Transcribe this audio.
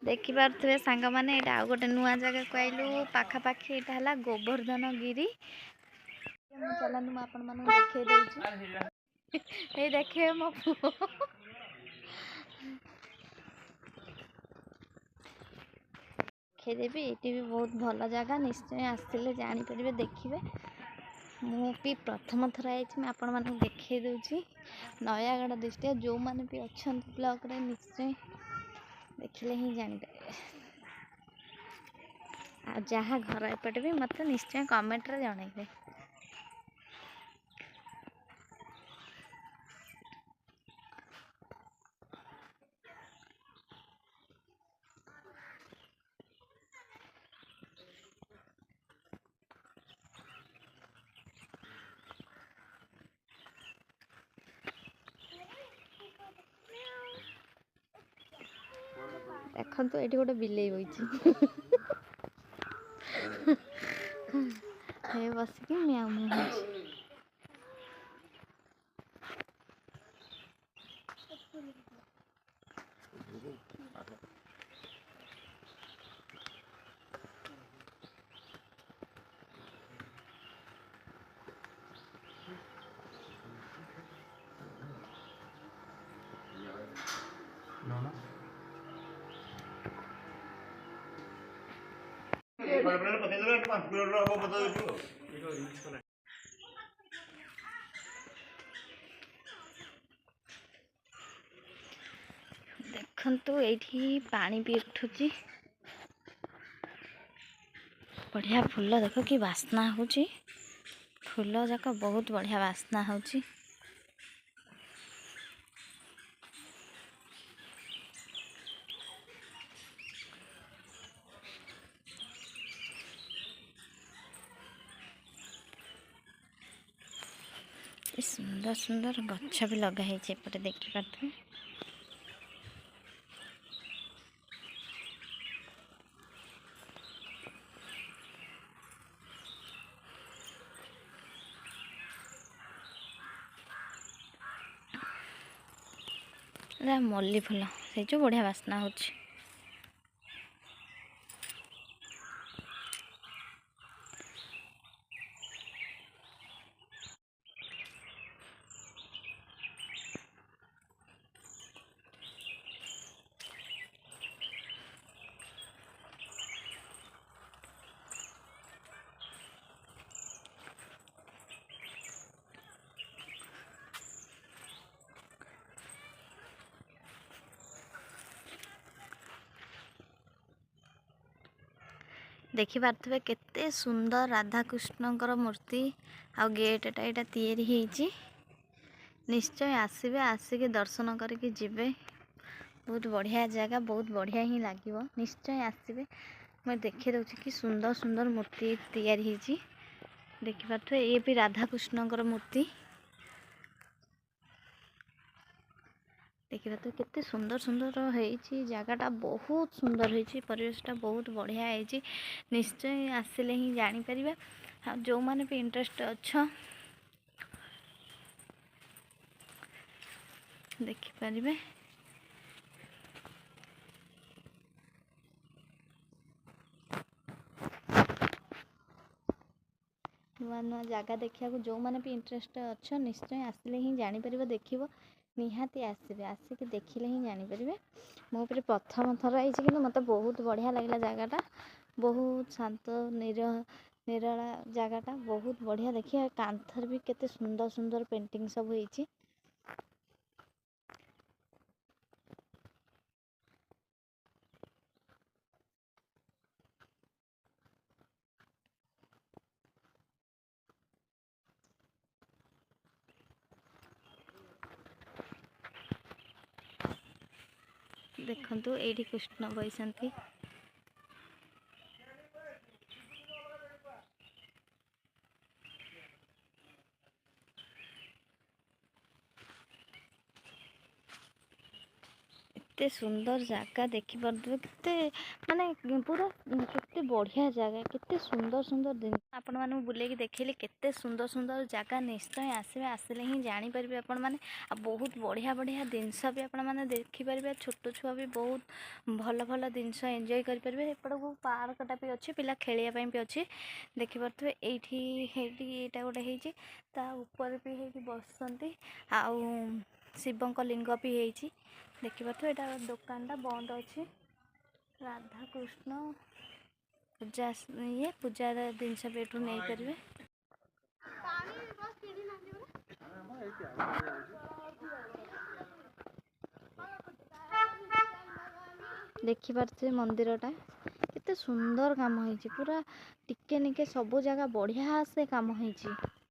देखिपे सांग मैंने यहाँ आउ गोटे नुआ जगह को आइलु पाखापाखि यहाँ है गोवर्धन गिरी चलतु मुझे आपण मान देखे ये देखिए मो पुओ देखेदेवी ये भी बहुत भल जगह निश्चय आसते जापर देखिए मुझे प्रथम थर आई आपण मानक देखे दूची नयागढ़ डिस्ट्रिक्ट जो मैंने भी अच्छा ब्लॉक रे निश्चय देखिले ही जानीपारे आ जहाँ घर एपटे भी मत निश्चय कमेंट रे जनइबे। देखो तो ये गोटे बिलेई बही बसिक म्याऊ म्याऊ देखु ये पानी भी उठुची बढ़िया फूल देख कि बास्ना होची फूल जाक बहुत बढ़िया बास्ना होची। सुंदर सुंदर गच्छ भी लगाई एपटे देखिपे मल्ली फूल से जो बढ़िया बास्ना होची। देखि पार्थिबे केते सुंदर राधाकृष्णकर मूर्ति आ गेटटा यहाँ तैयारी होईची निश्चय आसबे आसिक दर्शन करके जिबे बहुत बढ़िया जगह बहुत बढ़िया ही लगे निश्चय आसबे मैं देखी दूची कि सुंदर सुंदर मूर्ति तैयारी होईची देखि पार्थिबे ये भी राधाकृष्णकर मूर्ति देखिए तो कितने सुंदर सुंदर होईची जगहटा बहुत सुंदर होईची परिवेशटा बहुत बढ़िया होईची निश्चय आसिले ही जानी परिबा आ जो माने भी इंटरेस्ट अच्छा देखि परिबे। नुआ नुआ जगह देखा जो मैंने भी इंटरेस्ट अच्छा निश्चय आसिले ही जानी परिबा देखिबो निहाती आसबे आसिक देखिले ही जानीपर मो प्रथम थर आई कि मत बहुत बढ़िया लगला जगहटा बहुत शांत निराला जगहटा बहुत बढ़िया देखिए कांथर भी केते सुंदर सुंदर पेंटिंग सब होईची। देखंतु एठी कृष्ण बैसंती केते सुंदर जगह देखी पारे केते माने पूरा केते बढ़िया जगह केते सुंदर सुंदर दिन आपण मानू बुले देखिले केते सुंदर सुंदर जगह निश्चय आसबे आसिले ही जानी परिबे आपण माने आ बहुत बढ़िया बढ़िया जिनस भी आपण माने देखि परिबे छोट छुआ भी बहुत भल भल जिनस एंजॉय करि परिबे एपड़ को पार्कटा भी अच्छी पिला खेलिया पई भी अच्छी देखि पारथुबे एठी हेठी एटा गोटे हेची ता ऊपर भी हेठी बसंती आ शिवंक लिंग भी हेची देखि पारथुबे एटा दुकानटा बंद अच्छी राधा कृष्ण पूजा ये पूजा जिनस भी एठू नहीं परिबे देखि पारथुबे मंदिरटा केते सुंदर काम होईची पूरा टिके निके सब जगह बढ़िया से काम होईची।